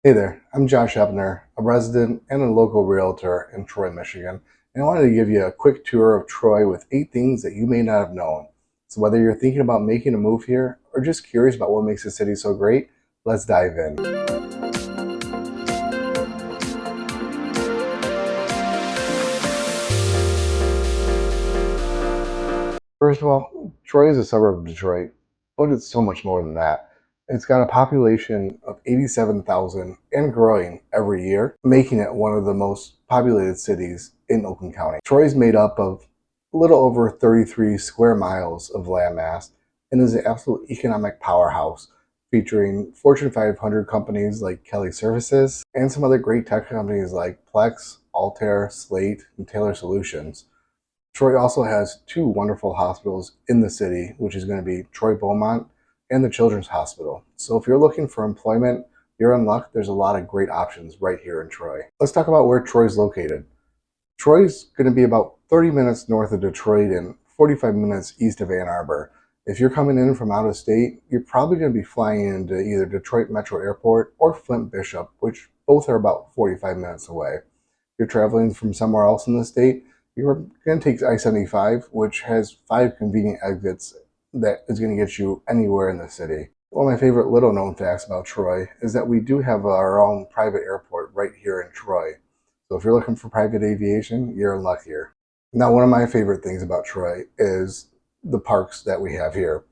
Hey there, I'm Josh Ebner, a resident and a local realtor in Troy, Michigan, and I wanted to give you a quick tour of Troy with 8 things that you may not have known. So whether you're thinking about making a move here or just curious about what makes the city so great, let's dive in. First of all, Troy is a suburb of Detroit, but it's so much more than that. It's got a population of 87,000 and growing every year, making it one of the most populated cities in Oakland County. Troy is made up of a little over 33 square miles of landmass and is an absolute economic powerhouse, featuring Fortune 500 companies like Kelly Services and some other great tech companies like Plex, Altair, Slate, and Taylor Solutions. Troy also has two wonderful hospitals in the city, which is going to be Troy Beaumont and the Children's Hospital. So if you're looking for employment, you're in luck. There's a lot of great options right here in Troy. Let's talk about where Troy's located. Troy's going to be about 30 minutes north of Detroit and 45 minutes east of Ann Arbor. If you're coming in from out of state, you're probably going to be flying into either Detroit Metro Airport or Flint Bishop, which both are about 45 minutes away. If you're traveling from somewhere else in the state, you're going to take I-75, which has 5 convenient exits that is going to get you anywhere in the city. One of my favorite little known facts about Troy is that we do have our own private airport right here in Troy. So if you're looking for private aviation, you're in luck here. Now, one of my favorite things about Troy is the parks that we have here.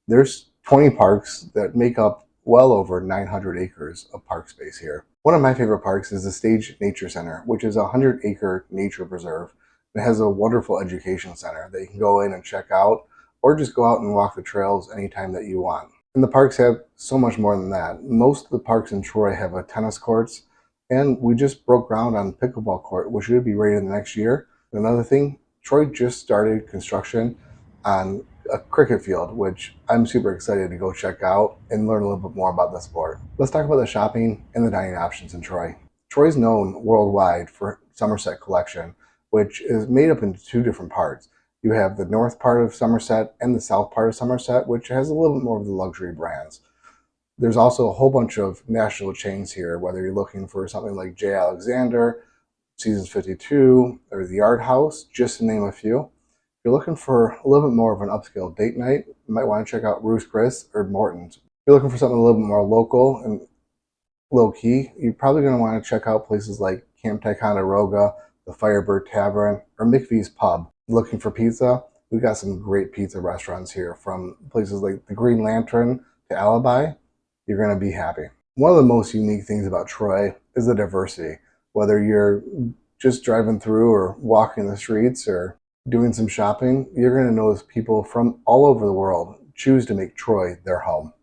There's 20 parks that make up well over 900 acres of park space here. One of my favorite parks is the Stage Nature Center, which is a 100-acre nature preserve. It has a wonderful education center that you can go in and check out, or just go out and walk the trails anytime that you want. And the parks have so much more than that. Most of the parks in Troy have a tennis courts, and we just broke ground on pickleball court, which should be ready in the next year. Another thing, Troy just started construction on a cricket field, which I'm super excited to go check out and learn a little bit more about the sport. Let's talk about the shopping and the dining options in Troy. Troy's known worldwide for Somerset Collection, which is made up into two different parts. You have the north part of Somerset and the south part of Somerset, which has a little bit more of the luxury brands. There's also a whole bunch of national chains here, whether you're looking for something like J. Alexander, Seasons 52, or the Art House, just to name a few. If you're looking for a little bit more of an upscale date night, you might want to check out Ruth's Chris or Morton's. If you're looking for something a little bit more local and low key, you're probably going to want to check out places like Camp Ticonderoga, the Firebird Tavern, or McVie's Pub. Looking for pizza? We've got some great pizza restaurants here, from places like the Green Lantern to Alibi. You're going to be happy. One of the most unique things about Troy is the diversity. Whether you're just driving through or walking the streets or doing some shopping, you're going to notice people from all over the world choose to make Troy their home,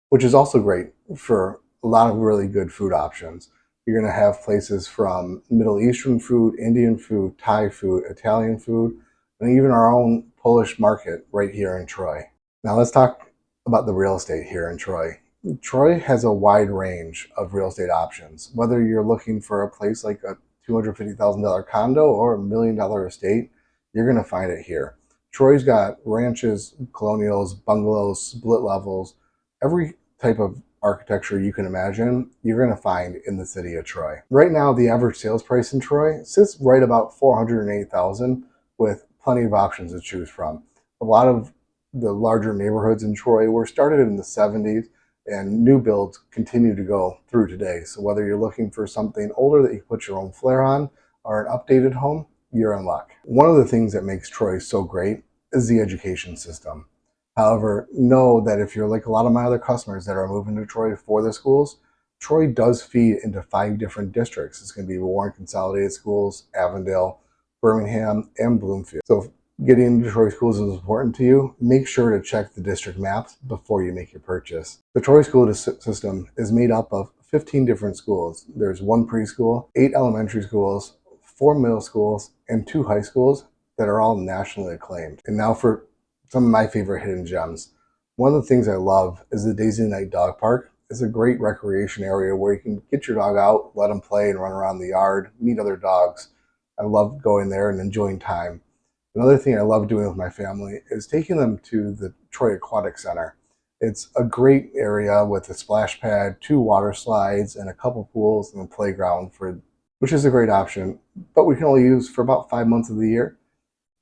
which is also great for a lot of really good food options. You're going to have places from Middle Eastern food, Indian food, Thai food, Italian food, and even our own Polish market right here in Troy. Now let's talk about the real estate here in Troy. Troy has a wide range of real estate options. Whether you're looking for a place like a $250,000 condo or $1 million estate, you're going to find it here. Troy's got ranches, colonials, bungalows, split levels, every type of architecture you can imagine, you're going to find in the city of Troy. Right now, the average sales price in Troy sits right about $408,000, with plenty of options to choose from. A lot of the larger neighborhoods in Troy were started in the 70s, and new builds continue to go through today. So whether you're looking for something older that you can put your own flair on or an updated home, you're in luck. One of the things that makes Troy so great is the education system. However, know that if you're like a lot of my other customers that are moving to Troy for the schools, Troy does feed into 5 different districts. It's going to be Warren Consolidated Schools, Avondale, Birmingham, and Bloomfield. So if getting into Troy schools is important to you, make sure to check the district maps before you make your purchase. The Troy school system is made up of 15 different schools. There's 1 preschool, 8 elementary schools, 4 middle schools, and 2 high schools that are all nationally acclaimed. And now for some of my favorite hidden gems. One of the things I love is the Daisy Night Dog Park. It's a great recreation area where you can get your dog out, let him play and run around the yard, meet other dogs. I love going there and enjoying time. Another thing I love doing with my family is taking them to the Troy Aquatic Center. It's a great area with a splash pad, 2 water slides, and a couple pools and a playground which is a great option, but we can only use for about 5 months of the year.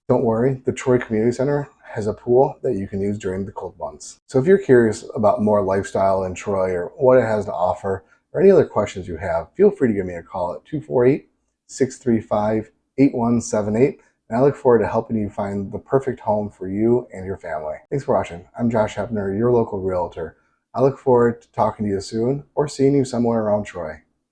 Don't worry, the Troy Community Center has a pool that you can use during the cold months. So if you're curious about more lifestyle in Troy or what it has to offer, or any other questions you have, feel free to give me a call at 248-635-8178. And I look forward to helping you find the perfect home for you and your family. Thanks for watching. I'm Josh Hepner, your local realtor. I look forward to talking to you soon or seeing you somewhere around Troy.